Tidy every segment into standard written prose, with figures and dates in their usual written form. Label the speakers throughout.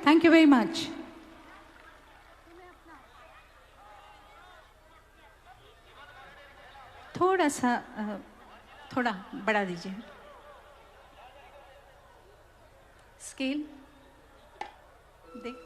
Speaker 1: Thank you very much. थोड़ा सा थोड़ा बढ़ा दीजिए स्केल देख।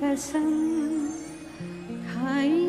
Speaker 1: कसम खाई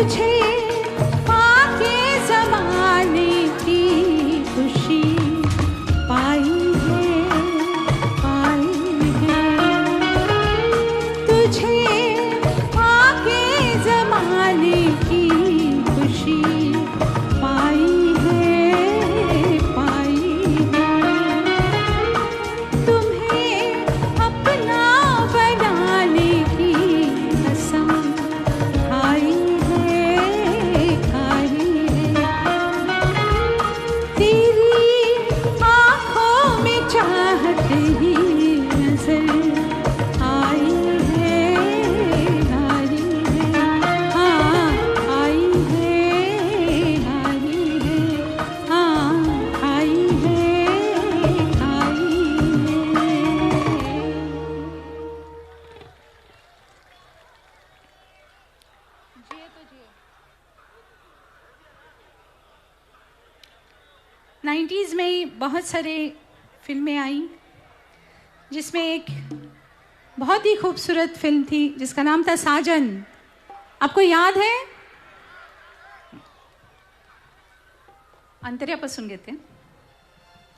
Speaker 1: तुझे पाके ज़माने की खुशी पाई है, पाई है। तुझे पाके ज़माने की खुशी पाई है, पाई है। तुम्हें अपना बनाने की कसम खाई है, खाई है। तेरी आँखों में चाहत ही नजर आई है, आई है। हाँ आई है, आई है। हाँ आई है, आई है। जिए तो जिए। 90s में बहुत सारे फिल्में आई, जिसमें एक बहुत ही खूबसूरत फिल्म थी जिसका नाम था साजन। आपको याद है? अंतर्यापासून घेते,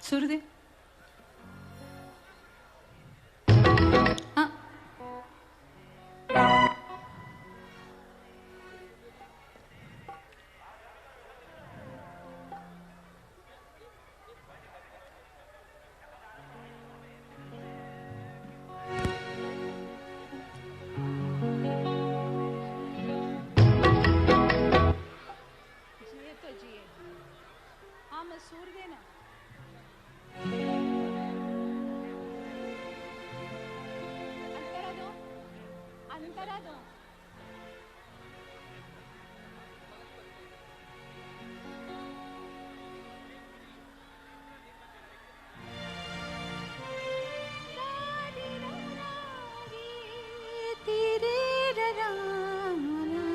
Speaker 1: सूर दे. हां, जिए तो जिए. हाँ, मैं सूर देना. अंतरा दो, अंतरा दो. तेरे रराना,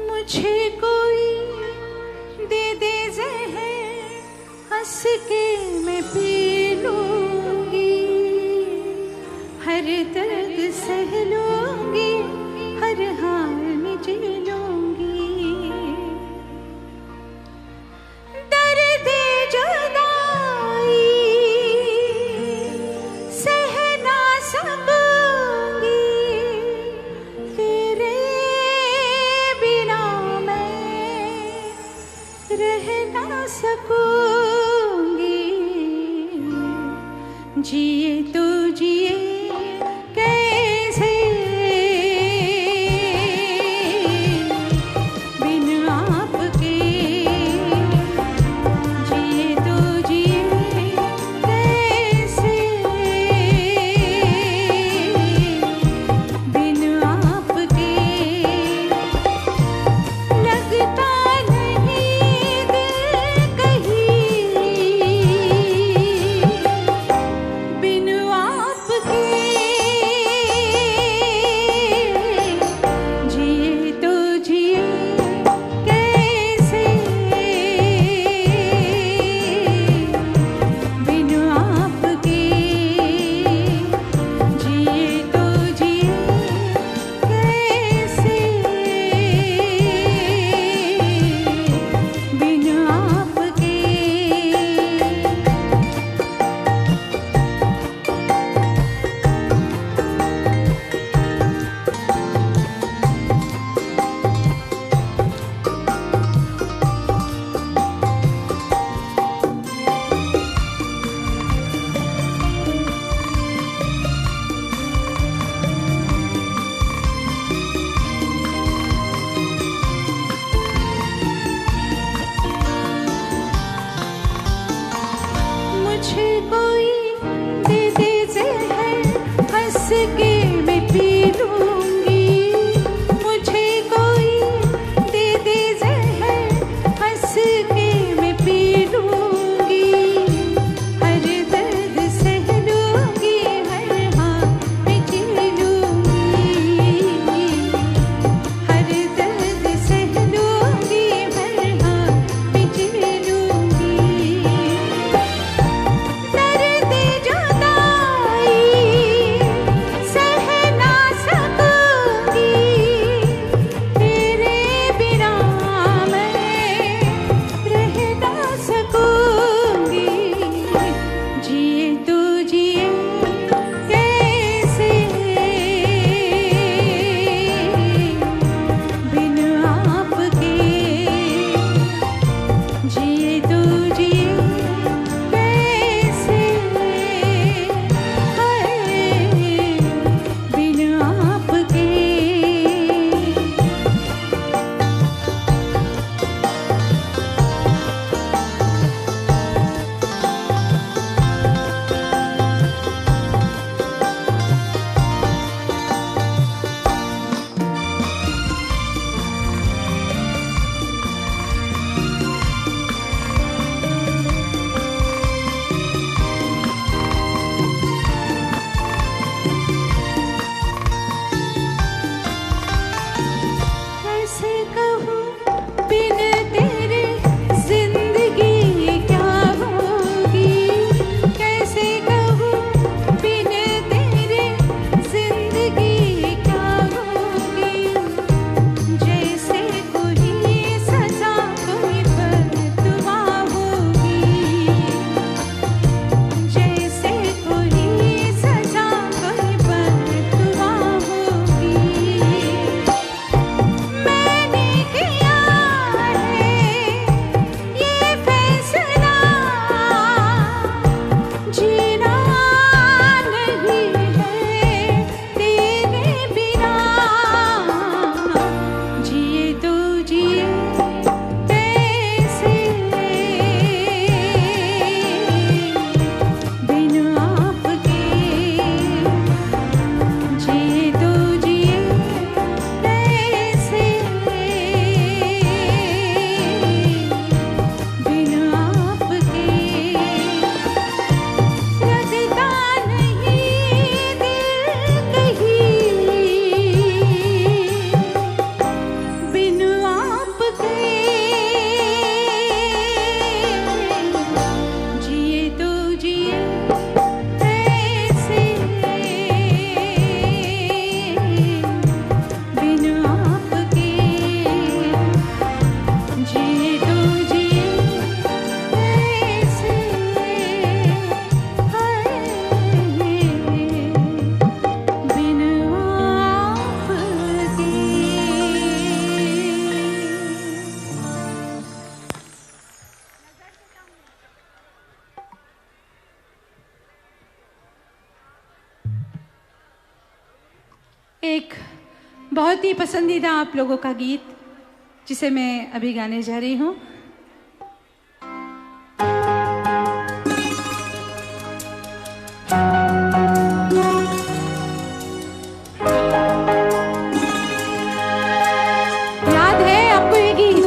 Speaker 1: मुझे कोई दे दे ज़हर, हंस के मैं पी लूंगी, हर दर्द सह लूंगी, हर हाल में जी लूंगी. दर्द जुदाई सह ना सकूंगी, तेरे बिना मैं रह ना सकूंगी. जिए तो जिए कैसे बिन आपके, जिए तो जिए कैसे बिन आपके. लगता नहीं दिल कहीं बिन आपके. जिए तो जिए कैसे बिन आपके, जिए तो जिए कैसे बिन आपके. मुझे कोई दे दे ज़हर, हंस के मैं पी लूंगी. मुझे कोई दे दे ज़हर, हंस के मैं पी लूंगी. जिए तो जिए कैसे हाय बिन आपके। एक बहुत ही पसंदीदा आप लोगों का गीत जिसे मैं अभी गाने जा रही हूँ। याद है आपको ये गीत?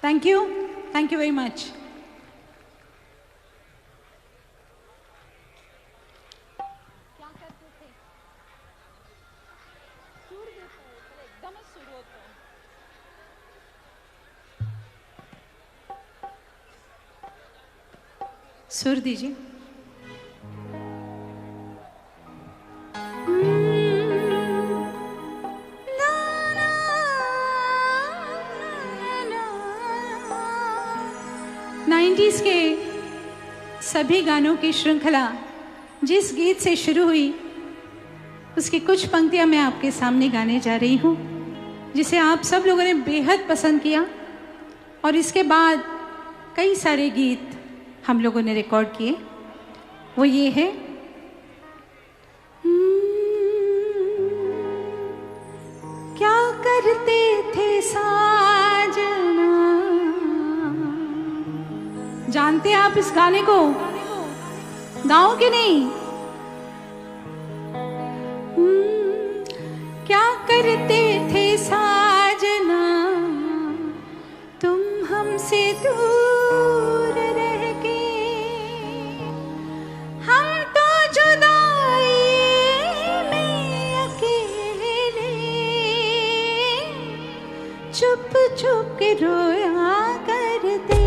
Speaker 1: Thank you very much. सुर दीजिए। नाइन्टीज के सभी गानों की श्रृंखला जिस गीत से शुरू हुई उसकी कुछ पंक्तियां मैं आपके सामने गाने जा रही हूं, जिसे आप सब लोगों ने बेहद पसंद किया। और इसके बाद कई सारे गीत हम लोगों ने रिकॉर्ड किए। वो ये है, क्या करते थे साजना। जानते हैं आप इस गाने को? गाओ कि नहीं? क्या करते थे साजना तुम हमसे दूर रह के, हम तो जुदाई में अकेले चुप चुप के रोया करते थे।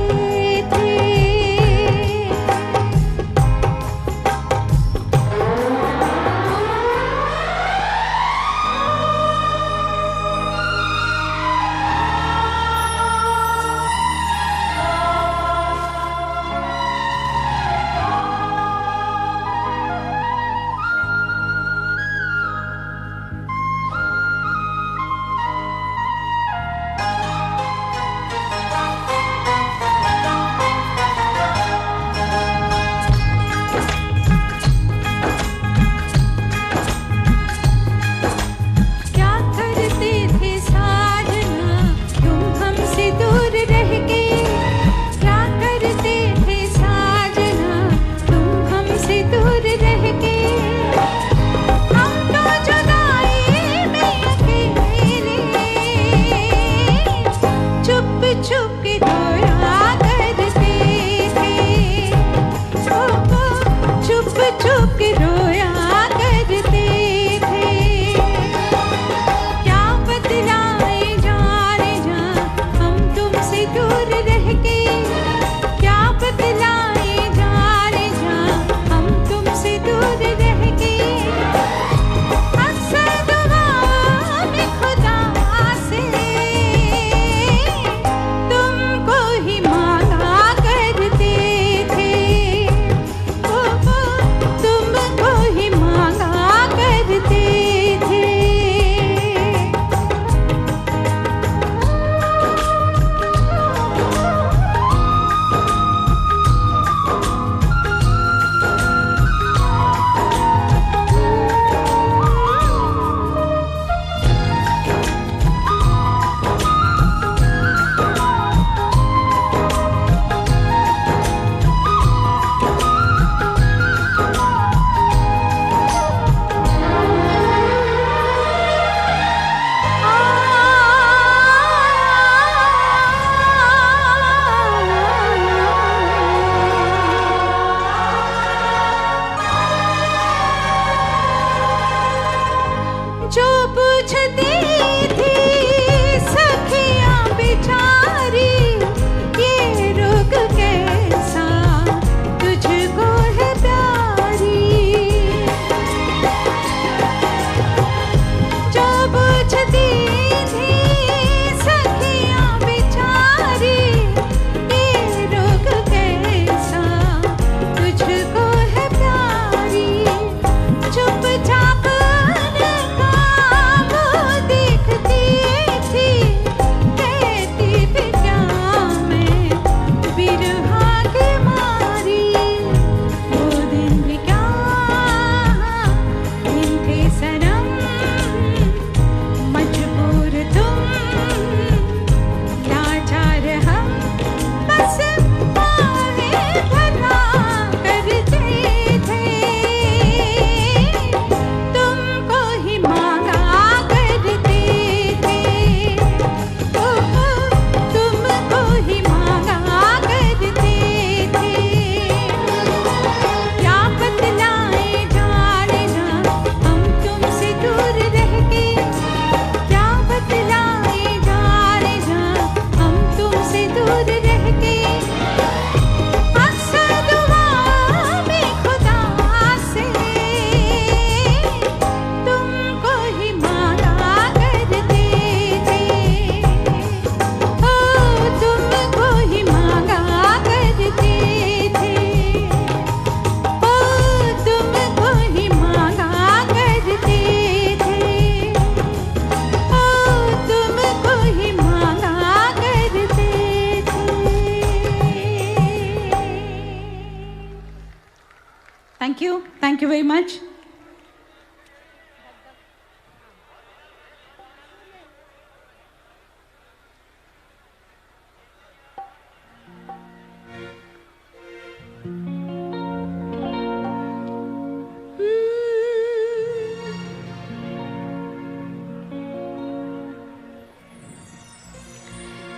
Speaker 1: Thank you very much.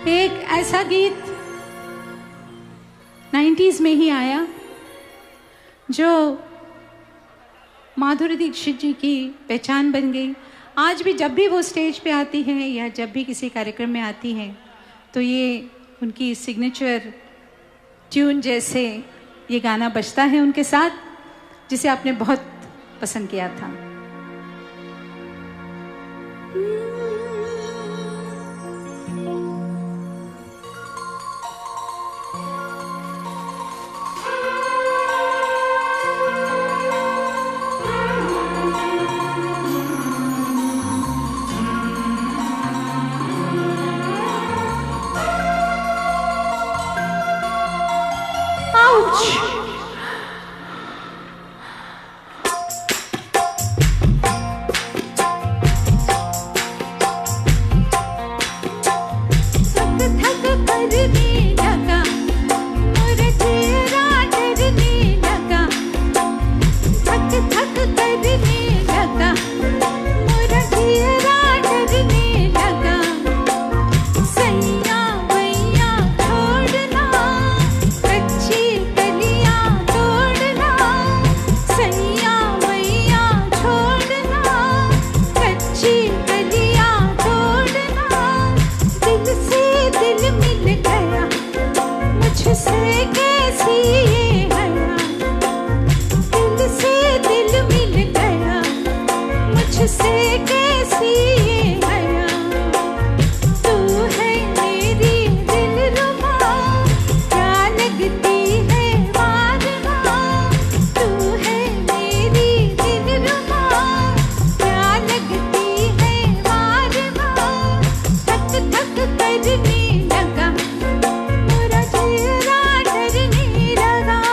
Speaker 1: एक ऐसा गीत 90s में ही आया जो माधुरी दीक्षित जी की पहचान बन गई। आज भी जब भी वो स्टेज पे आती हैं या जब भी किसी कार्यक्रम में आती हैं तो ये उनकी सिग्नेचर ट्यून जैसे ये गाना बजता है उनके साथ, जिसे आपने बहुत पसंद किया था।
Speaker 2: करने लगा, मोरा चेहरा डरने लगा।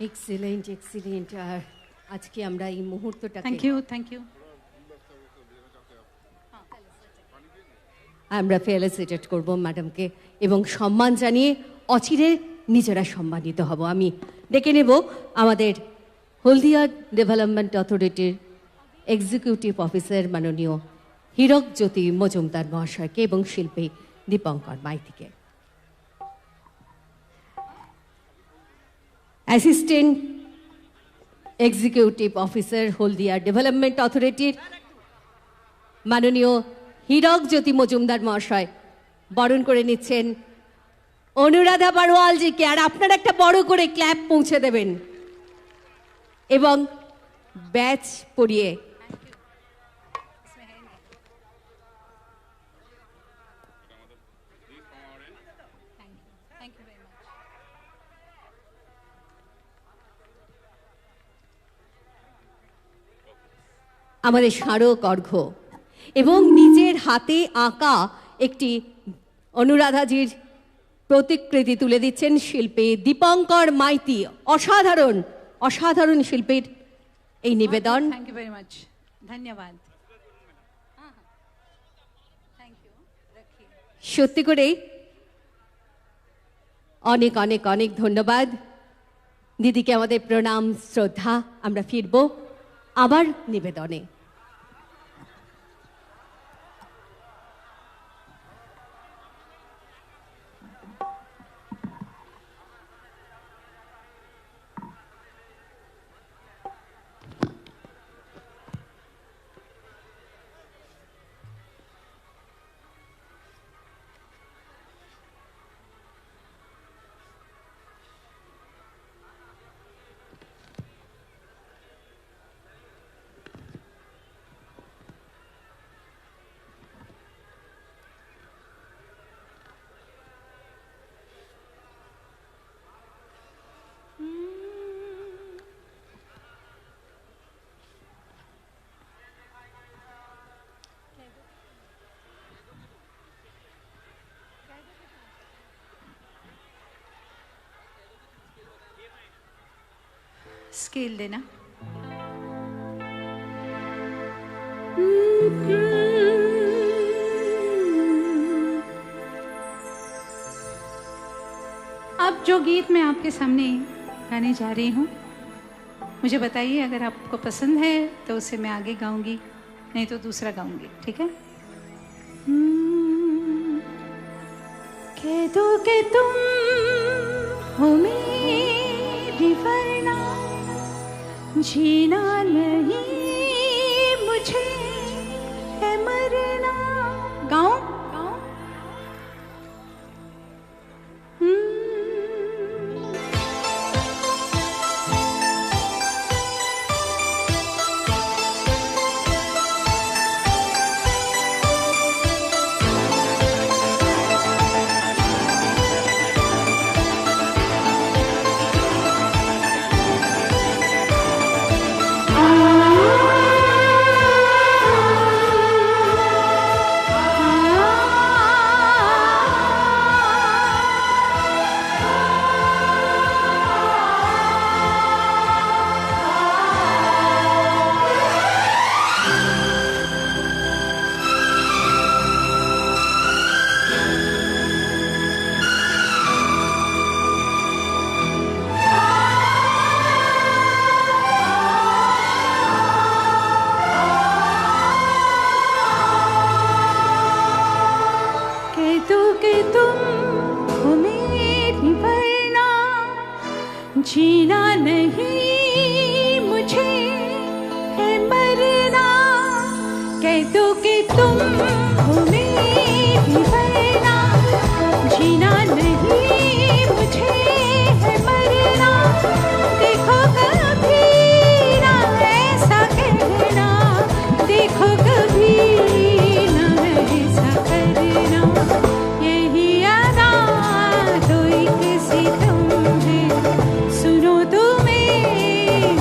Speaker 2: Excellent excellent. আর আজকে আমরা এই মুহূর্তটাকে
Speaker 1: থ্যাংক ইউ
Speaker 2: আমরা ফেলিসিটেট করব ম্যাডামকে এবং সম্মান জানিয়ে অচিরে নিজেরা সম্মানিত হব। আমি ডেকে নেব আমাদের হলদিয়া ডেভেলপমেন্ট অথরিটির এক্সিকিউটিভ অফিসার মাননীয় হীরক জ্যোতি মজুমদার মহাশয়কে এবং শিল্পী দীপঙ্কর মাইতিকে। অ্যাসিস্ট্যান্ট এক্সিকিউটিভ অফিসার হলদিয়া ডেভেলপমেন্ট অথরিটির মাননীয় হীরক জ্যোতি মজুমদার মহাশয় বরণ করে নিচ্ছেন অনুরাধা বারোয়ালজিকে। আর আপনারা একটা বড় করে ক্ল্যাপ পৌঁছে দেবেন এবং ব্যাচ পরিয়ে আমাদের স্মারক অর্ঘ্য এবং নিজের হাতে আঁকা একটি অনুরাধাজির প্রতিকৃতি তুলে দিচ্ছেন শিল্পী দীপঙ্কর মাইতি। অসাধারণ অসাধারণ শিল্পীর এই নিবেদন।
Speaker 1: থ্যাংক ইউ ভেরি মাচ, ধন্যবাদ।
Speaker 2: সত্যি করেই অনেক অনেক অনেক ধন্যবাদ দিদিকে। আমাদের প্রণাম শ্রদ্ধা। আমরা ফিরব আবার নিবেদনে।
Speaker 1: स्केल देना। अब जो गीत मैं आपके सामने गाने जा रही हूँ, मुझे बताइए अगर आपको पसंद है तो उसे मैं आगे गाऊंगी, नहीं तो दूसरा गाऊंगी, ठीक है? कह दो कि तुम हो मेरी वरना जीना नहीं मुझे है मरना। गाऊं? जीना नहीं मुझे है मरना। कह दो कि तुम हो मेरी वरना जीना नहीं मुझे है मरना। देखो कभी ना ऐसा कहना, देखो कभी ना ऐसा करना। यही अदा तो एक सितम है, सुनो तो मेरी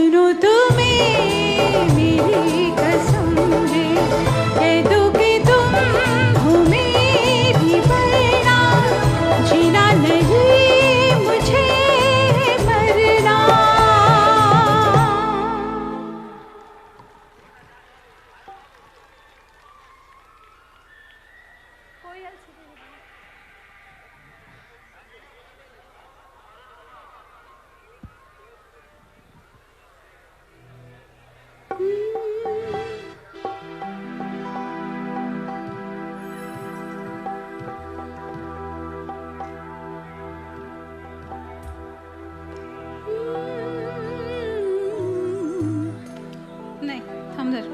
Speaker 1: सुनो तुम्हें मेरी कसम है, कह दो कि तुम हो मेरी वरना जीना नहीं मुझे मरना। नहीं हम इधर।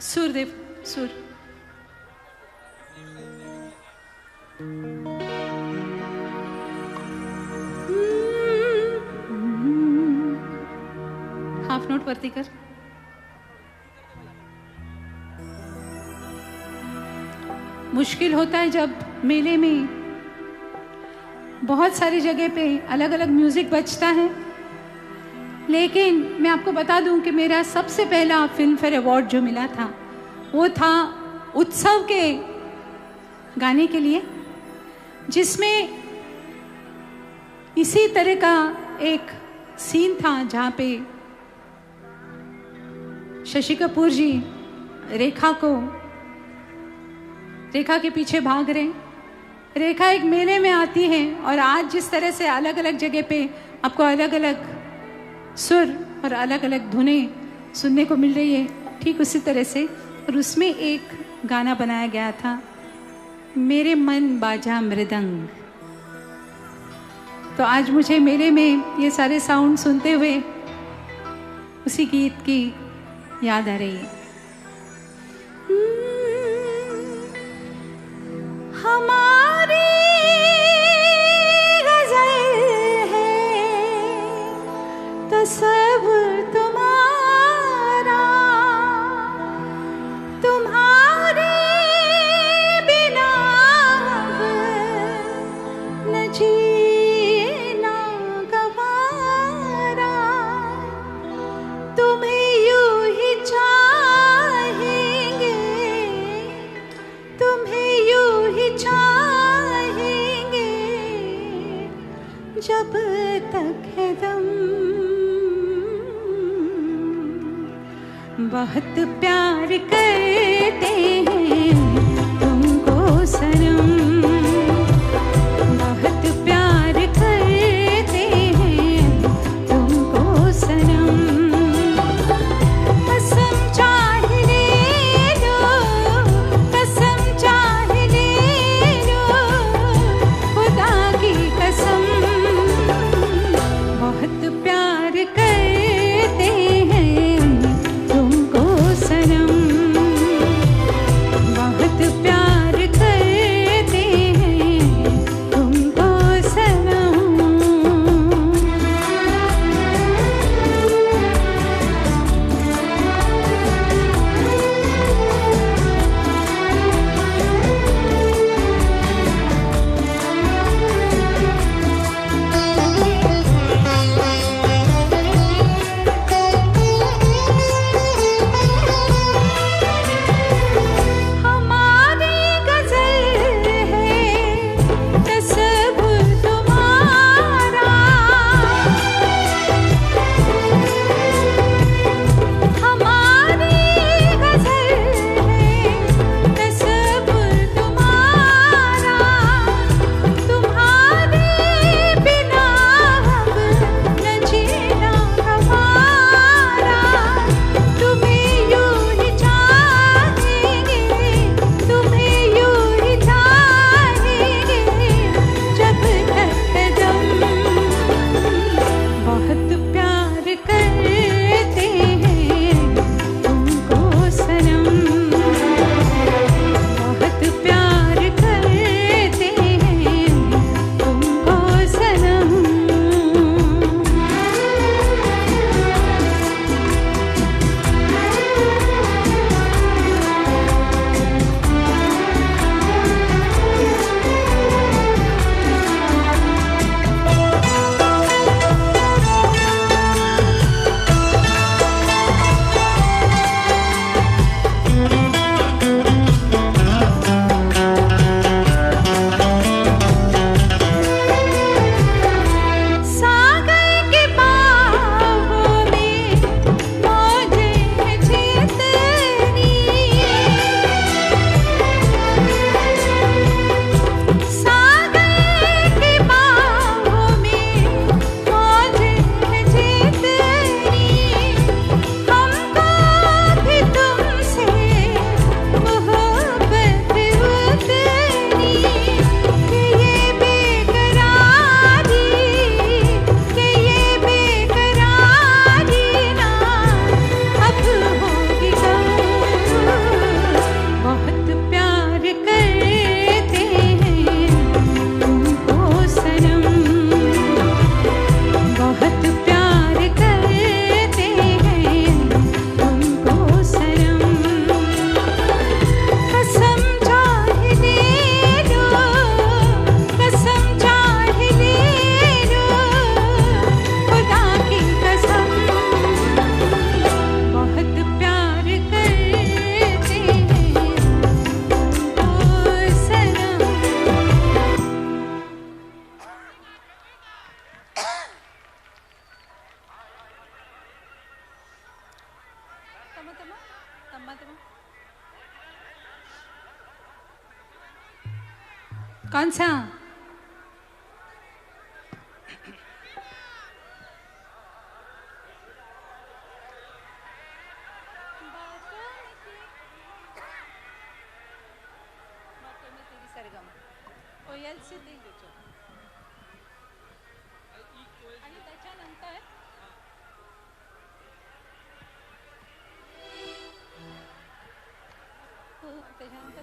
Speaker 1: सुरदेव सुर। हाफ नोट वरती कर। मुश्किल होता है जब मेले में बहुत सारी जगह पे अलग अलग म्यूजिक बजता है, लेकिन मैं आपको बता दूं कि मेरा सबसे पहला फिल्म फेयर अवार्ड जो मिला था वो था उत्सव के गाने के लिए, जिसमें इसी तरह का एक सीन था जहाँ पे शशि कपूर जी रेखा के पीछे भाग रहे। रेखा एक मेले में आती है और आज जिस तरह से अलग अलग जगह पे आपको अलग अलग सुर और अलग अलग धुनें सुनने को मिल रही है, ठीक उसी तरह से और उसमें एक गाना बनाया गया था, मेरे मन बाजा मृदंग। तो आज मुझे मेले में ये सारे साउंड सुनते हुए उसी गीत की याद आ रही है। हमारी गज़ल है तो सब तुम्हारा, तुम्हारे बिना न जीना गवारा, तुम्हें यूं ही चाहेंगे, तुम्हें यूं ही चाहेंगे जब तक है दम। बहुत प्यार करते हैं तुमको सनम, बहुत प्यार करते हैं तुमको सनम। कसम चाह ले लो, कसम चाह ले लो, खुदा की कसम। बहुत प्यार करते हैं तुमको सनम, बहुत कौन सा? आणि त्याच्यानंतर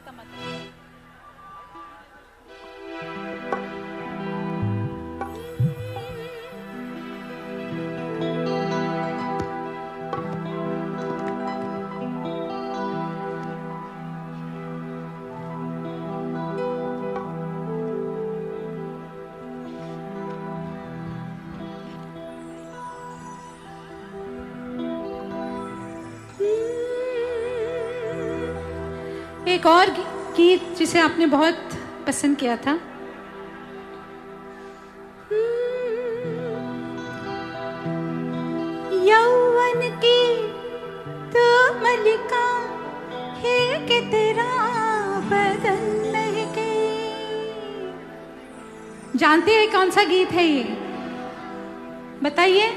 Speaker 1: तमाचा. एक और गीत जिसे आपने बहुत पसंद किया था, यौवन की तो मलिका हिर के तेरा बदन महके. जानते हैं कौन सा गीत है ये? बताइए.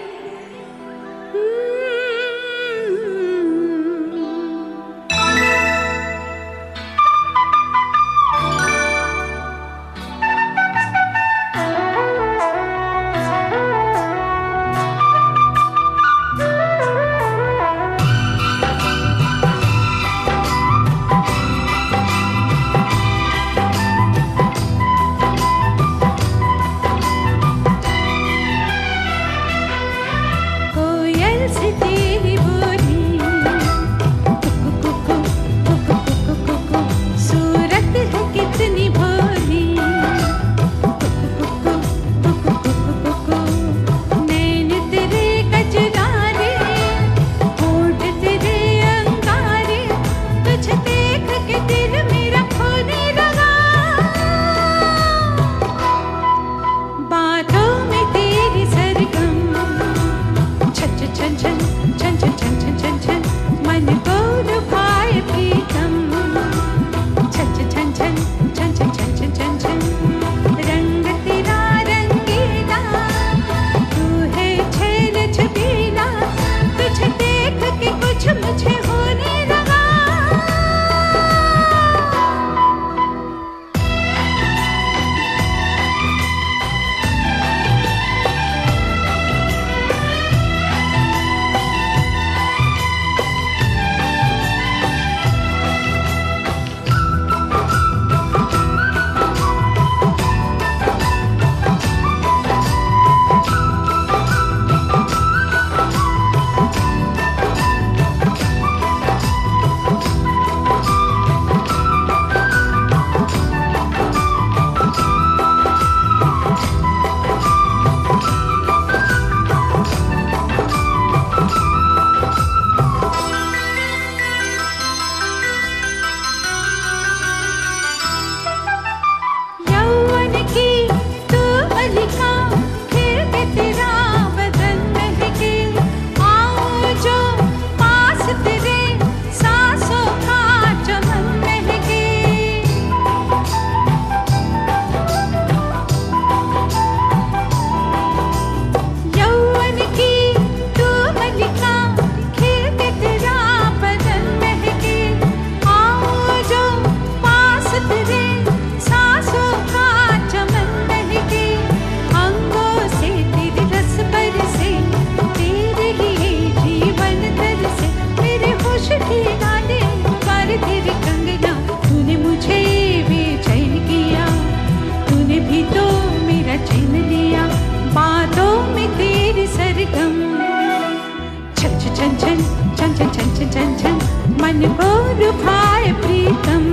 Speaker 1: मन को लुभाए प्रीतम,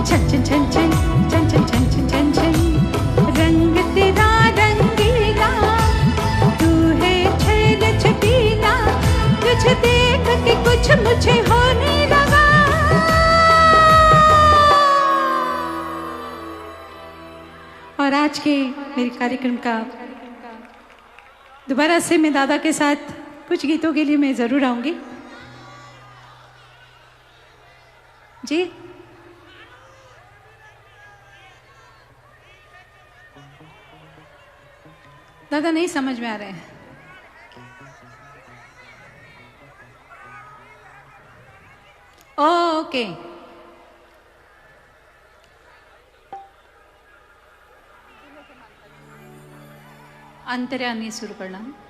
Speaker 1: छन छन छन छन छन छन छन छन छन छन, रंग तेरा रंगीला, तू है छैल छबीला, तुझे देख के कुछ मुझे होने लगा। और आज के मेरे कार्यक्रम का दोबारा से मैं दादा के साथ कुछ गीतों के लिए मैं ज़रूर आऊँगी। जी दादा नहीं समझ में आ रहे हैं। ओके अंतर्यामी सुरू करना है।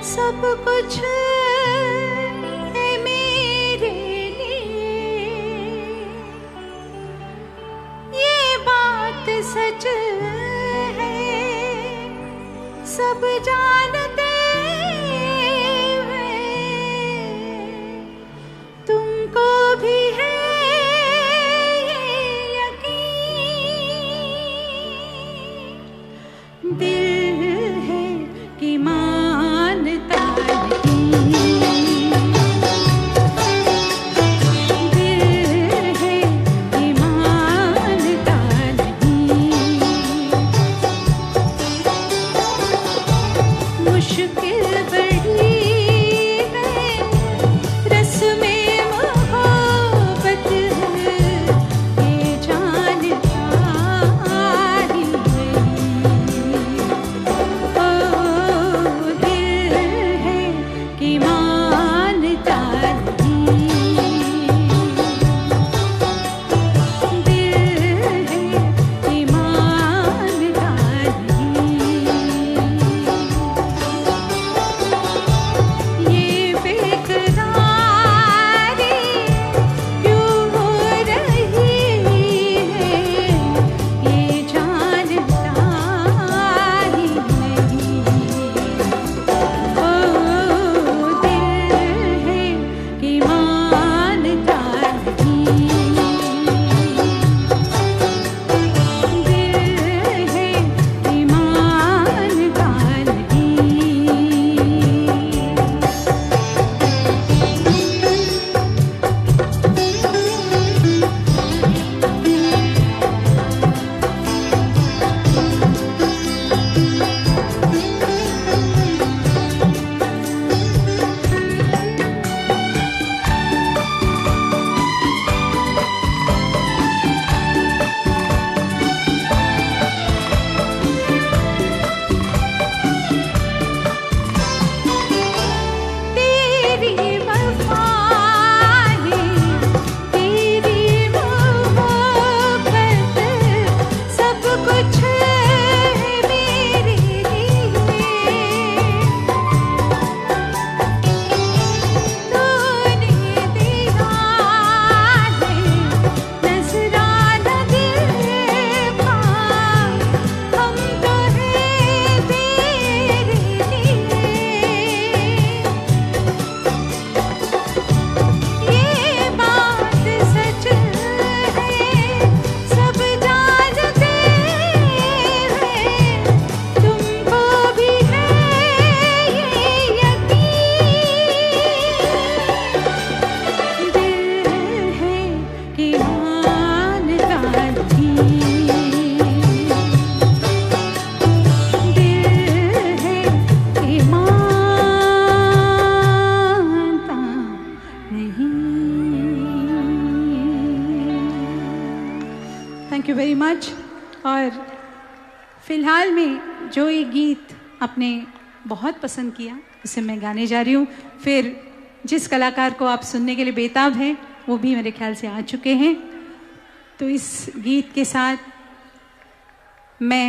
Speaker 1: सब कुछ है मेरे लिए, ये बात सच है सब जानते हैं, तुमको भी है ये यकीन, दिल है कि मानता थैंक यू वेरी मच। और फिलहाल में जो ये गीत आपने बहुत पसंद किया उसे मैं गाने जा रही हूँ। फिर जिस कलाकार को आप सुनने के लिए बेताब हैं वो भी मेरे ख्याल से आ चुके हैं। तो इस गीत के साथ मैं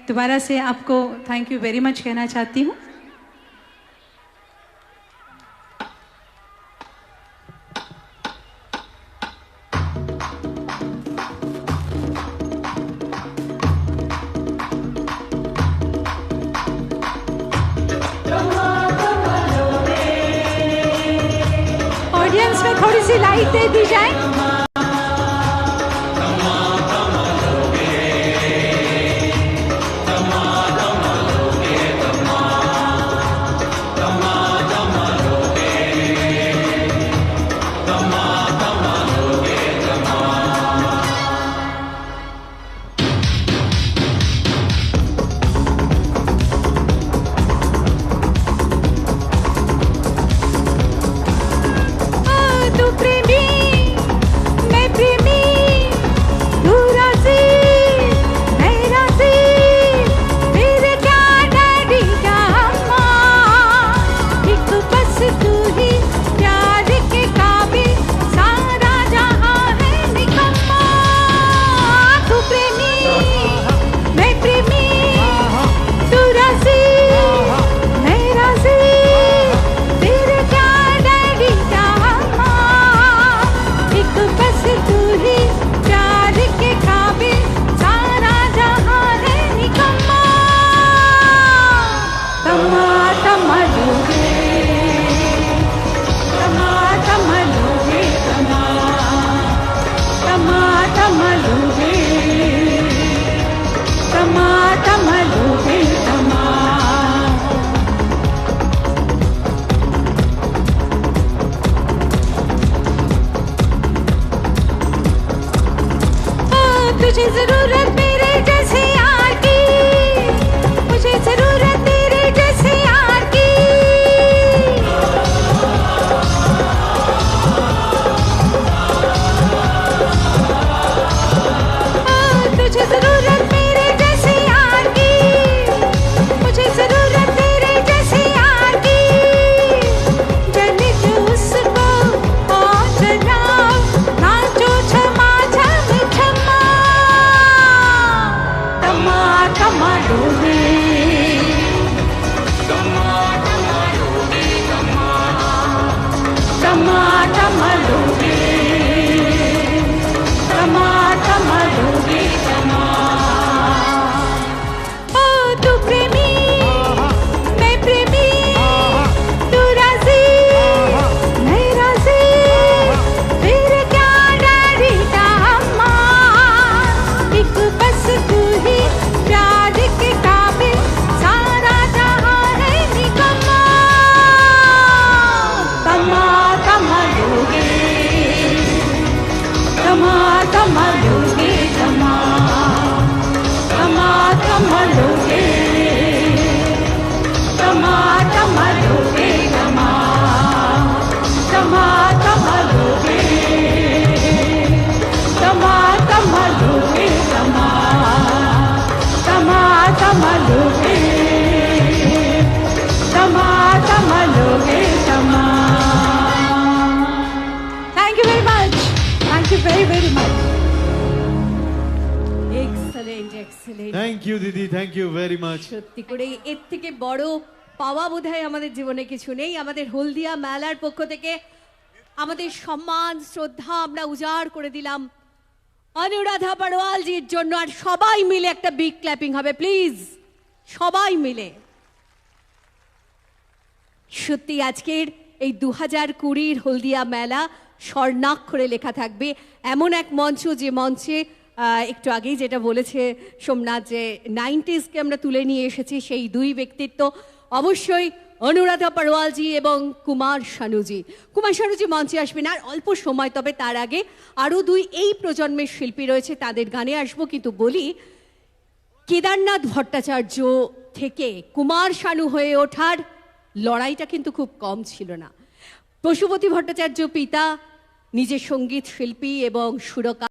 Speaker 1: दोबारा से आपको थैंक यू वेरी मच कहना चाहती हूँ। ऑडियंस में थोड़ी सी लाइट दे दी जाए।
Speaker 2: আমাদের
Speaker 3: থ্যাংক ইউ দিদি, থ্যাংক ইউ ভেরি মাচ।
Speaker 2: সত্যি করে এর থেকে বড় পাওয়া বোধহয় আমাদের জীবনে কিছু নেই। আমাদের হলদিয়া মেলার পক্ষ থেকে আমাদের সম্মান শ্রদ্ধা আমরা উজাড় করে দিলাম অনুরাধা পাড়োয়ালজির জন্য। আর সবাই মিলে একটা বিগ ক্ল্যাপিং হবে প্লিজ, সবাই মিলে। সত্যি আজকের এই 2020 হলদিয়া মেলা স্বর্ণাক্ষরে লেখা থাকবে। এমন এক মঞ্চ, যে মঞ্চে একটু আগেই যেটা বলেছে সোমনাথ, যে 90sকে আমরা তুলে নিয়ে এসেছি, সেই দুই ব্যক্তিত্ব অবশ্যই অনুরাধা পাড়োয়ালজি এবং কুমার শানুজি। কুমার শানুজি মঞ্চে আসবেন আর অল্প সময়, তবে তার আগে আরও দুই এই প্রজন্মের শিল্পী রয়েছে, তাদের গানে আসবো। কিন্তু বলি, কেদারনাথ ভট্টাচার্য থেকে কুমার শানু হয়ে ওঠার লড়াইটা কিন্তু খুব কম ছিল না। পশুপতি ভট্টাচার্য পিতা নিজে সঙ্গীত শিল্পী এবং সুরকার।